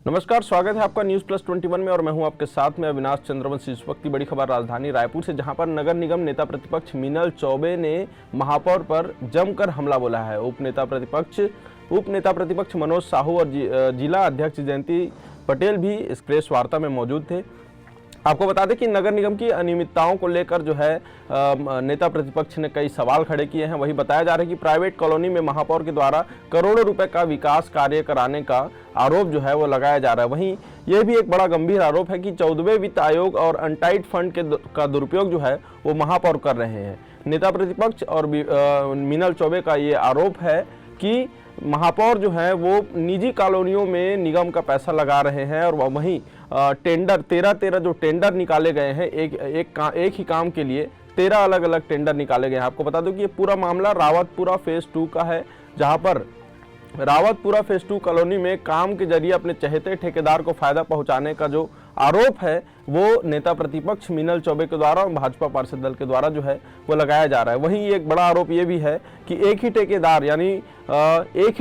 नमस्कार, स्वागत है आपका न्यूज प्लस 21 में और मैं हूं आपके साथ में अविनाश चंद्रवंशी। इस वक्त की बड़ी खबर राजधानी रायपुर से, जहां पर नगर निगम नेता प्रतिपक्ष मीनल चौबे ने महापौर पर जमकर हमला बोला है। उप नेता प्रतिपक्ष मनोज साहू और जिला अध्यक्ष जयंती पटेल भी इस प्रेस वार्ता में मौजूद थे। आपको बता दें कि नगर निगम की अनियमितताओं को लेकर जो है नेता प्रतिपक्ष ने कई सवाल खड़े किए हैं। वही बताया जा रहा है कि प्राइवेट कॉलोनी में महापौर के द्वारा करोड़ों रुपए का विकास कार्य कराने का आरोप जो है वो लगाया जा रहा है। वहीं यह भी एक बड़ा गंभीर आरोप है कि 14वें वित्त आयोग और अनटाइड फंड का दुरुपयोग जो है वो महापौर कर रहे हैं। नेता प्रतिपक्ष और मीनल चौबे का ये आरोप है कि महापौर जो है वो निजी कॉलोनियों में निगम का पैसा लगा रहे हैं और वहीं टेंडर 13 जो टेंडर निकाले गए हैं एक ही काम के लिए 13 अलग अलग टेंडर निकाले गए हैं। आपको बता दूं कि ये पूरा मामला रावतपुरा फेज 2 का है, जहां पर रावतपुरा फेज 2 कॉलोनी में काम के जरिए अपने चहेते ठेकेदार को फायदा पहुंचाने का जो आरोप है वो नेता प्रतिपक्ष मीनल चौबे के द्वारा और भाजपा पार्षद दल के द्वारा जो है वो लगाया जा रहा है। वहीं एक बड़ा आरोप ये भी है कि एक ही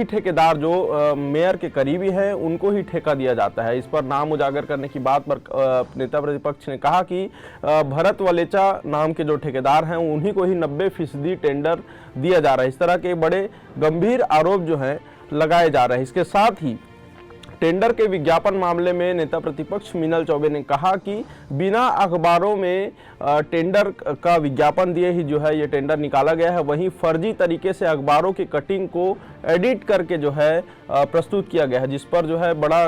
ठेकेदार जो मेयर के करीबी हैं उनको ही ठेका दिया जाता है। इस पर नाम उजागर करने की बात पर नेता प्रतिपक्ष ने कहा कि भरत वलेचा नाम के जो ठेकेदार हैं उन्हीं को ही 90% टेंडर दिया जा रहा है। इस तरह के बड़े गंभीर आरोप जो है लगाए जा रहे हैं। इसके साथ ही टेंडर के विज्ञापन मामले में नेता प्रतिपक्ष मीनल चौबे ने कहा कि बिना अखबारों में टेंडर का विज्ञापन दिए ही जो है ये टेंडर निकाला गया है। वहीं फर्जी तरीके से अखबारों की कटिंग को एडिट करके जो है प्रस्तुत किया गया है, जिस पर जो है बड़ा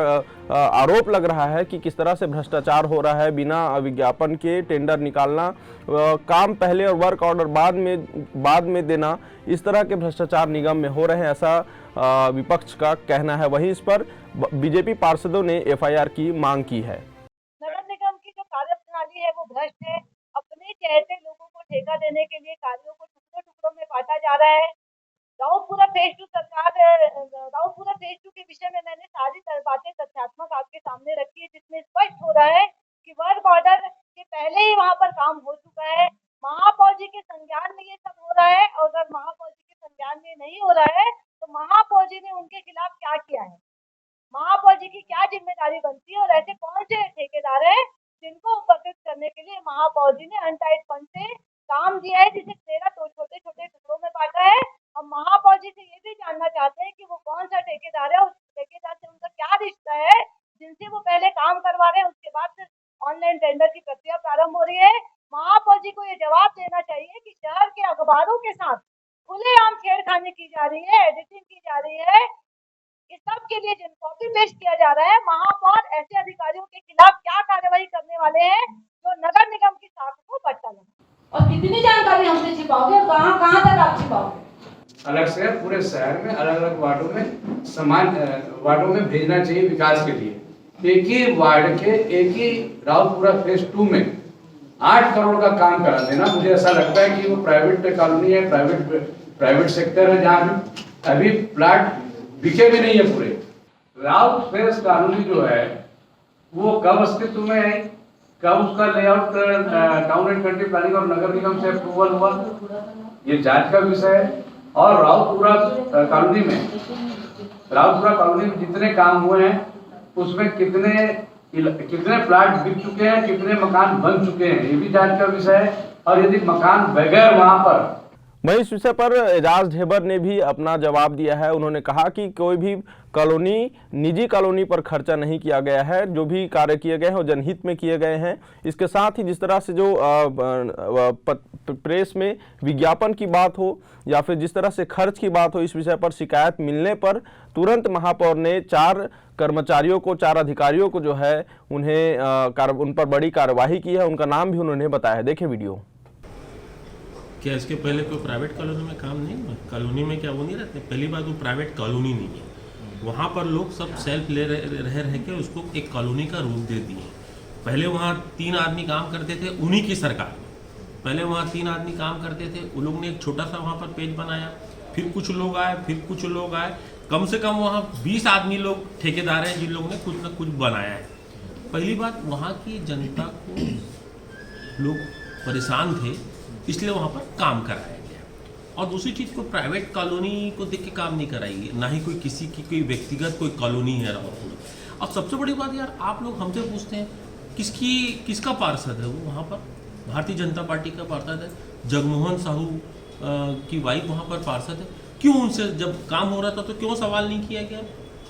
आरोप लग रहा है कि किस तरह से भ्रष्टाचार हो रहा है। बिना विज्ञापन के टेंडर निकालना, काम पहले और वर्क ऑर्डर बाद में देना, इस तरह के भ्रष्टाचार निगम में हो रहे हैं, ऐसा विपक्ष का कहना है। वहीं इस पर बीजेपी पार्षदों ने एफआईआर की मांग की है। नगर निगम की जो कार्यप्रणाली है वो भ्रष्ट है। अपने चहेते लोगों को ठेका देने के लिए कार्यों को टुकड़ों में बांटा जा रहा है। रावतपुरा फेज 2 के विषय में मैंने सारी बातें तथ्यात्मक आपके सामने रखी है, जिसमें स्पष्ट हो रहा है कि वर्क ऑर्डर के पहले ही वहां पर काम हो चुका है। महापौर जी के संज्ञान में ये सब हो रहा है, और अगर महापौर जी के संज्ञान में नहीं हो रहा है तो महापौर जी ने उनके खिलाफ क्या किया है, महापौर जी की क्या जिम्मेदारी बनती है, और ऐसे कौन से ठेकेदार हैं जिनको उपकृत करने के लिए महापौर जी ने अनटाइड फंड से काम दिया है, जिसे 13 छोटे छोटे टुकड़ों में बांटा है। हम महापौर जी से ये भी जानना चाहते हैं कि वो कौन सा ठेकेदार है, उस ठेकेदार से उनका क्या रिश्ता है, जिनसे वो पहले काम करवा रहे हैं, उसके बाद फिर ऑनलाइन टेंडर की प्रक्रिया प्रारंभ हो रही है। महापौर जी को ये जवाब देना चाहिए कि शहर के अखबारों के साथ खुलेआम छेड़खानी की जा रही है, एडिटिंग की जा रही है, इस सब के लिए जिन कॉपी पेस्ट किया जा रहा है। महापौर ऐसे अधिकारियों के खिलाफ क्या कार्रवाई करने वाले हैं जो नगर निगम की साख को बट्टा लगा, और कितनी जानकारी हमसे छिपाओगे और कहां तक आप छिपाओगे? अलग से पूरे शहर में अलग अलग वार्डों में भेजना चाहिए विकास के लिए। एक ही वार्ड के एक ही रावतपुरा फेज 2 में 8 करोड़ का काम करा देना, मुझे ऐसा लगता है कि वो प्राइवेट कॉलोनी है, प्राइवेट सेक्टर है, जहाँ अभी प्लाट बिके भी नहीं है पूरे। राउत फेज कॉलोनी जो है वो कब अस्तित्व में है, कब उसका layout town and country planning और नगर निगम से अप्रूवल हुआ, ये जांच का विषय है। और रावतपुरा कॉलोनी में जितने काम हुए हैं उसमें कितने प्लाट बिक चुके हैं, कितने मकान बन चुके हैं, ये भी जांच का विषय है। और यदि मकान बगैर वहां पर, वहीं इस विषय पर एजाज ढेबर ने भी अपना जवाब दिया है। उन्होंने कहा कि कोई भी निजी कॉलोनी पर खर्चा नहीं किया गया है, जो भी कार्य किए गए हैं वो जनहित में किए गए हैं। इसके साथ ही जिस तरह से जो प्रेस में विज्ञापन की बात हो या फिर जिस तरह से खर्च की बात हो, इस विषय पर शिकायत मिलने पर तुरंत महापौर ने 4 कर्मचारियों को, 4 अधिकारियों को जो है उन पर बड़ी कार्यवाही की है। उनका नाम भी उन्होंने बताया है। देखिए वीडियो। क्या इसके पहले कोई प्राइवेट कॉलोनी में काम नहीं हुआ? कॉलोनी में क्या वो नहीं रहते? पहली बात, वो प्राइवेट कॉलोनी नहीं है, वहाँ पर लोग सब सेल्फ ले रह के उसको एक कॉलोनी का रूप दे दिए। पहले वहाँ 3 आदमी काम करते थे, उन्हीं की सरकार में पहले वहाँ 3 आदमी काम करते थे, उन लोग ने एक छोटा सा वहाँ पर पेज बनाया, फिर कुछ लोग आए, कम से कम वहाँ 20 आदमी लोग ठेकेदार हैं जिन लोगों ने कुछ न कुछ बनाया है। पहली बात, वहाँ की जनता को लोग परेशान थे, इसलिए वहाँ पर काम कराया गया। और दूसरी चीज़, को प्राइवेट कॉलोनी को देख के काम नहीं कराएंगे, ना ही कोई किसी की कोई व्यक्तिगत कोई कॉलोनी है रावतपुर। और सबसे बड़ी बात यार, आप लोग हमसे पूछते हैं किसका पार्षद है वो वहाँ पर? भारतीय जनता पार्टी का पार्षद है। जगमोहन साहू की वाइफ वहाँ पर पार्षद है। क्यों उनसे जब काम हो रहा था तो क्यों सवाल नहीं किया गया?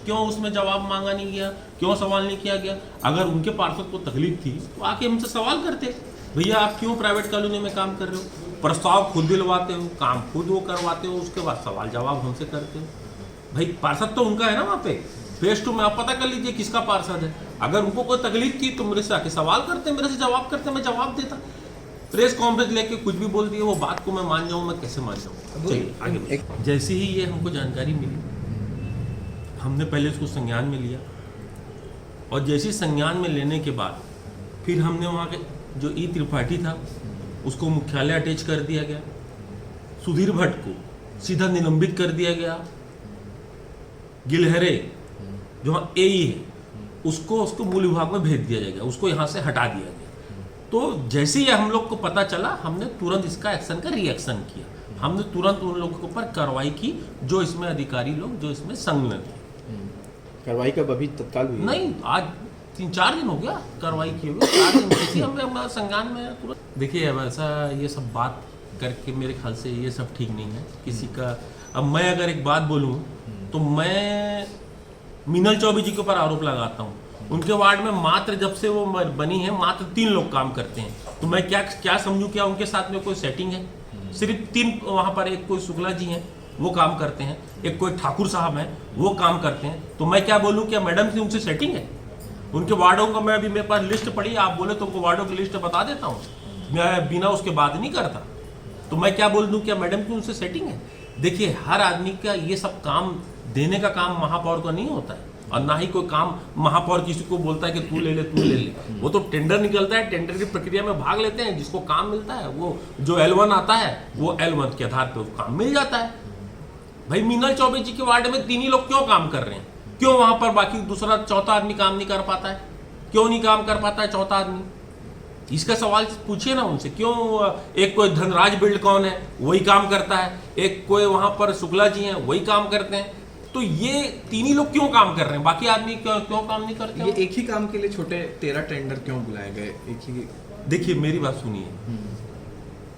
क्यों उसमें जवाब मांगा नहीं गया? क्यों सवाल नहीं किया गया? अगर उनके पार्षद को तकलीफ थी तो आके हमसे सवाल करते, भैया आप क्यों प्राइवेट कॉलोनी में काम कर रहे हो? प्रस्ताव खुद दिलवाते हो, काम खुद वो करवाते हो, उसके बाद सवाल जवाब हमसे करते हो। भाई पार्षद तो उनका है ना वहाँ पे। फेज 2 में आप पता कर लीजिए किसका पार्षद है। अगर उनको कोई तकलीफ थी तो मेरे से आके सवाल करते, मेरे से जवाब करते, मैं जवाब देता। प्रेस कॉन्फ्रेंस लेके कुछ भी बोल दिए, वो बात को मैं मान जाऊँ, मैं कैसे मान जाऊँ? चलिए आगे। जैसे ही ये हमको जानकारी मिली, हमने पहले उसको संज्ञान में लिया, और जैसे संज्ञान में लेने के बाद फिर हमने वहाँ के जो ई त्रिपाठी था उसको मुख्यालय अटैच कर दिया गया। सुधीर भट्ट को सीधा निलंबित कर दिया गया। गिलहरे जो एई है उसको मूल विभाग में भेज दिया जाएगा, उसको यहाँ से हटा दिया गया। तो जैसे ही हम लोग को पता चला, हमने तुरंत इसका एक्शन का रिएक्शन किया। हमने तुरंत उन लोगों के ऊपर कार्रवाई की जो इसमें अधिकारी लोग जो इसमें संलग्न थे। कार्रवाई कब अभी तत्काल हुई? नहीं, आज 3-4 दिन हो गया कार्रवाई किए हुए। 4 दिन किसी हमें संज्ञान में तुरंत। देखिए अब ऐसा ये सब बात करके मेरे ख्याल से ये सब ठीक नहीं है किसी का। अब मैं अगर एक बात बोलूँ तो मैं मीनल चौबे जी के ऊपर आरोप लगाता हूँ। उनके वार्ड में मात्र जब से वो बनी है मात्र 3 लोग काम करते हैं, तो मैं क्या समझूं, क्या उनके साथ में कोई सेटिंग है? सिर्फ 3 वहाँ पर, एक कोई शुक्ला जी हैं वो काम करते हैं, एक कोई ठाकुर साहब हैं वो काम करते हैं, तो मैं क्या बोलूँ, क्या मैडम से उनसे सेटिंग है? उनके वार्डों का मैं अभी मेरे पास लिस्ट पड़ी, आप बोले तो उनको वार्डों की लिस्ट बता देता हूँ, मैं बिना उसके बात नहीं करता। तो मैं क्या बोल दूँ, क्या मैडम की उनसे सेटिंग है? देखिए हर आदमी का ये सब काम देने का काम महापौर को नहीं होता है, और ना ही कोई काम महापौर किसी को बोलता है कि तू ले ले। वो तो टेंडर निकलता है, टेंडर की प्रक्रिया में भाग लेते हैं, जिसको काम मिलता है वो जो L1 आता है वो L1 के आधार पर काम मिल जाता है। भाई मीनल चौबे जी के वार्ड में 3 ही लोग क्यों काम कर रहे हैं? क्यों वहां पर बाकी दूसरा चौथा आदमी काम नहीं कर पाता है? क्यों नहीं काम कर पाता है चौथा आदमी? इसका सवाल पूछिए ना उनसे। क्यों एक कोई धनराज बिल्ड कौन है वही काम करता है, एक कोई वहां पर शुक्ला जी हैं वही काम करते हैं, तो ये 3 ही लोग क्यों काम कर रहे हैं, बाकी आदमी क्यों काम नहीं करते? ये एक ही काम के लिए छोटे 13 टेंडर क्यों बुलाए गए? एक ही। देखिए मेरी बात सुनिए,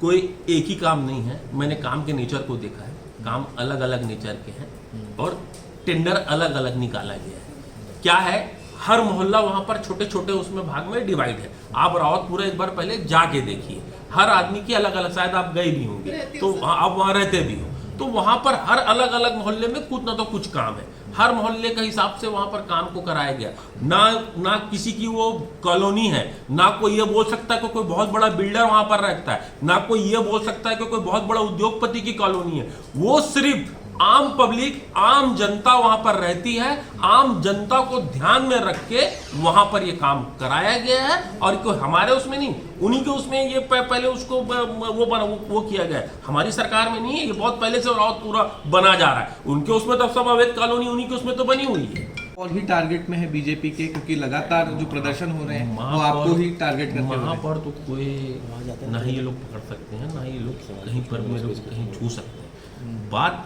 कोई एक ही काम नहीं है। मैंने काम के नेचर को देखा है, काम अलग अलग नेचर के हैं और टेंडर अलग अलग निकाला गया है। क्या है, हर मोहल्ला वहां पर छोटे छोटे उसमें भाग में डिवाइड है। आप रावतपुरा एक बार पहले जाके देखिए, हर आदमी की अलग अलग, शायद आप गए भी होंगे तो आप वहां रहते भी हो, तो वहां पर हर अलग अलग मोहल्ले में कुछ ना तो कुछ काम है। हर मोहल्ले के हिसाब से वहां पर काम को कराया गया। ना किसी की वो कॉलोनी है, ना कोई ये बोल सकता है कि कोई बहुत बड़ा बिल्डर वहां पर रहता है, ना कोई ये बोल सकता है कि कोई बहुत बड़ा उद्योगपति की कॉलोनी है। वो सिर्फ आम पब्लिक, आम जनता वहां पर रहती है। आम जनता को ध्यान में रख के वहां पर ये काम कराया गया है, और कोई हमारे उसमें नहीं, उन्हीं के उसमें ये पहले उसको वो किया गया है। हमारी सरकार में नहीं है, ये बहुत पहले से पूरा बना जा रहा है। उनके उसमें तो सब अवैध कॉलोनी उन्हीं के उसमें तो बनी हुई है। और ही टारगेट में है बीजेपी के, क्योंकि लगातार जो प्रदर्शन हो रहे हैं वो आपको ही टारगेट करते हैं। वहाँ पर तो कोई ना ही ये लोग पकड़ सकते हैं, ना ही ये लोग कहीं पर मेरे कहीं छू सकते हैं। बात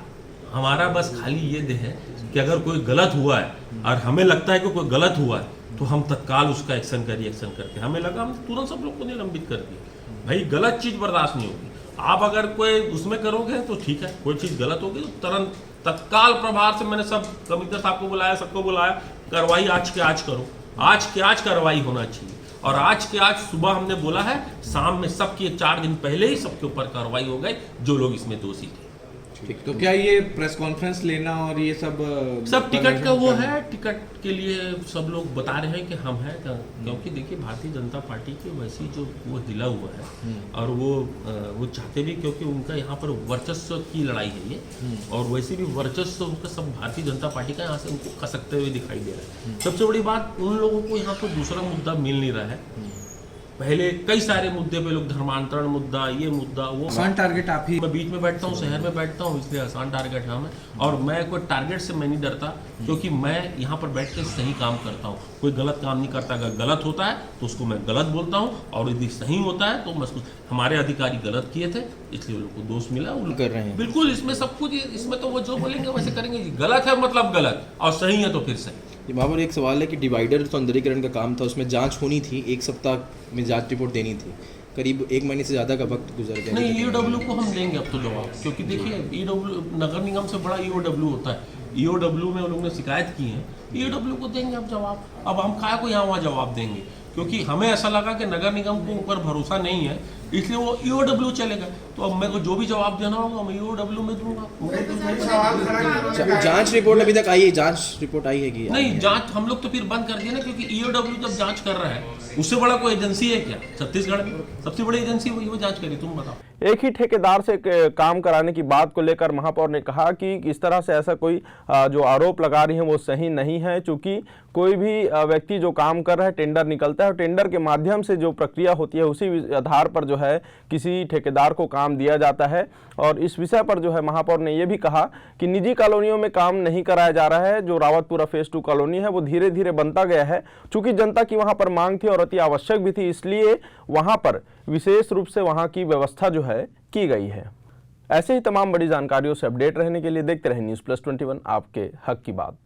हमारा बस खाली ये है कि अगर कोई गलत हुआ है और हमें लगता है कि कोई गलत हुआ है तो हम तत्काल उसका एक्शन का रिएक्शन करके, हमें लगा हम तुरंत सब लोग को निलंबित कर दिए। भाई गलत चीज़ बर्दाश्त नहीं होगी। आप अगर कोई उसमें करोगे तो ठीक है, कोई चीज़ गलत होगी तो तुरंत तत्काल प्रभाव से मैंने सब कमिश्नर साहब को बुलाया, सबको बुलाया, कार्रवाई आज के आज करो, आज के आज कार्रवाई होना चाहिए। और आज के आज सुबह हमने बोला है, शाम में सबके 4 दिन पहले ही सबके ऊपर कार्रवाई हो गई जो लोग इसमें दोषी थे। ठीक, तो क्या ये प्रेस कॉन्फ्रेंस लेना और ये सब टिकट का वो है, टिकट के लिए सब लोग बता रहे हैं कि हम हैं, क्योंकि देखिए भारतीय जनता पार्टी के वैसी जो वो दिला हुआ है, और वो चाहते भी, क्योंकि उनका यहाँ पर वर्चस्व की लड़ाई है ये, और वैसे भी वर्चस्व उनका सब भारतीय जनता पार्टी का यहाँ से उनको खसकते हुए दिखाई दे रहा है। सबसे बड़ी बात, उन लोगों को यहाँ पर दूसरा मुद्दा मिल नहीं रहा है। पहले कई सारे मुद्दे पे लोग धर्मांतरण मुद्दा, ये मुद्दा, वो आसान टारगेट आप ही। मैं बीच में बैठता हूँ, शहर में बैठता हूँ, इसलिए आसान टारगेट है हमें। और मैं कोई टारगेट से मैं नहीं डरता, क्योंकि मैं यहाँ पर बैठ के सही काम करता हूँ, कोई गलत काम नहीं करता। अगर गलत होता है तो उसको मैं गलत बोलता हूँ, और यदि सही होता है तो मैं हमारे अधिकारी गलत किए थे इसलिए उन लोग को दोष मिला, वो कर रहे हैं। बिल्कुल इसमें सब कुछ, इसमें तो वो जो बोलेंगे वैसे करेंगे। गलत है मतलब गलत, और सही है तो फिर सही। वहाँ पर एक सवाल है कि डिवाइडर सौंदर्यीकरण का काम था, उसमें जांच होनी थी, 1 सप्ताह में जांच रिपोर्ट देनी थी, करीब 1 महीने से ज़्यादा का वक्त गुजर गया। नहीं, ईओडब्ल्यू को हम देंगे अब तो जवाब, क्योंकि देखिए ईओडब्ल्यू नगर निगम से बड़ा ईओडब्ल्यू होता है। ईओडब्ल्यू में उन लोगों ने शिकायत की है, ईओडब्ल्यू को देंगे अब जवाब। अब हम काय को यहाँ वहाँ जवाब देंगे, क्योंकि हमें ऐसा लगा कि नगर निगम को ऊपर भरोसा नहीं है, इसलिए वो ईओडब्ल्यू चलेगा। तो अब मेरे को जो भी जवाब देना होगा मैं ईओडब्ल्यू में दूंगा। जांच रिपोर्ट अभी तक आई है? जांच रिपोर्ट आई है कि नहीं, जांच हम लोग तो फिर बंद कर दिया ना, क्योंकि ईओडब्ल्यू जब जांच कर रहा है, उससे बड़ा कोई एजेंसी है क्या छत्तीसगढ़ में? सबसे बड़ी एजेंसी वही, वो जांच करी। तुम बताओ। एक ही ठेकेदार से काम कराने की बात को लेकर महापौर ने कहा कि इस तरह से ऐसा कोई जो आरोप लगा रही है वो सही नहीं है, क्योंकि कोई भी व्यक्ति जो काम कर रहा है, टेंडर निकलता है और टेंडर के माध्यम से जो प्रक्रिया होती है उसी आधार पर जो है किसी ठेकेदार को काम दिया जाता है। और इस विषय पर जो है महापौर ने यह भी कहा कि निजी कॉलोनियों में काम नहीं कराया जा रहा है। जो रावतपुरा फेज 2 कॉलोनी है वो धीरे धीरे बनता गया है, चूंकि जनता की वहां पर मांग थी और अति आवश्यक भी थी, इसलिए वहां पर विशेष रूप से वहां की व्यवस्था जो है की गई है। ऐसे ही तमाम बड़ी जानकारियों से अपडेट रहने के लिए देखते रहें न्यूज़ प्लस 21, आपके हक की बात।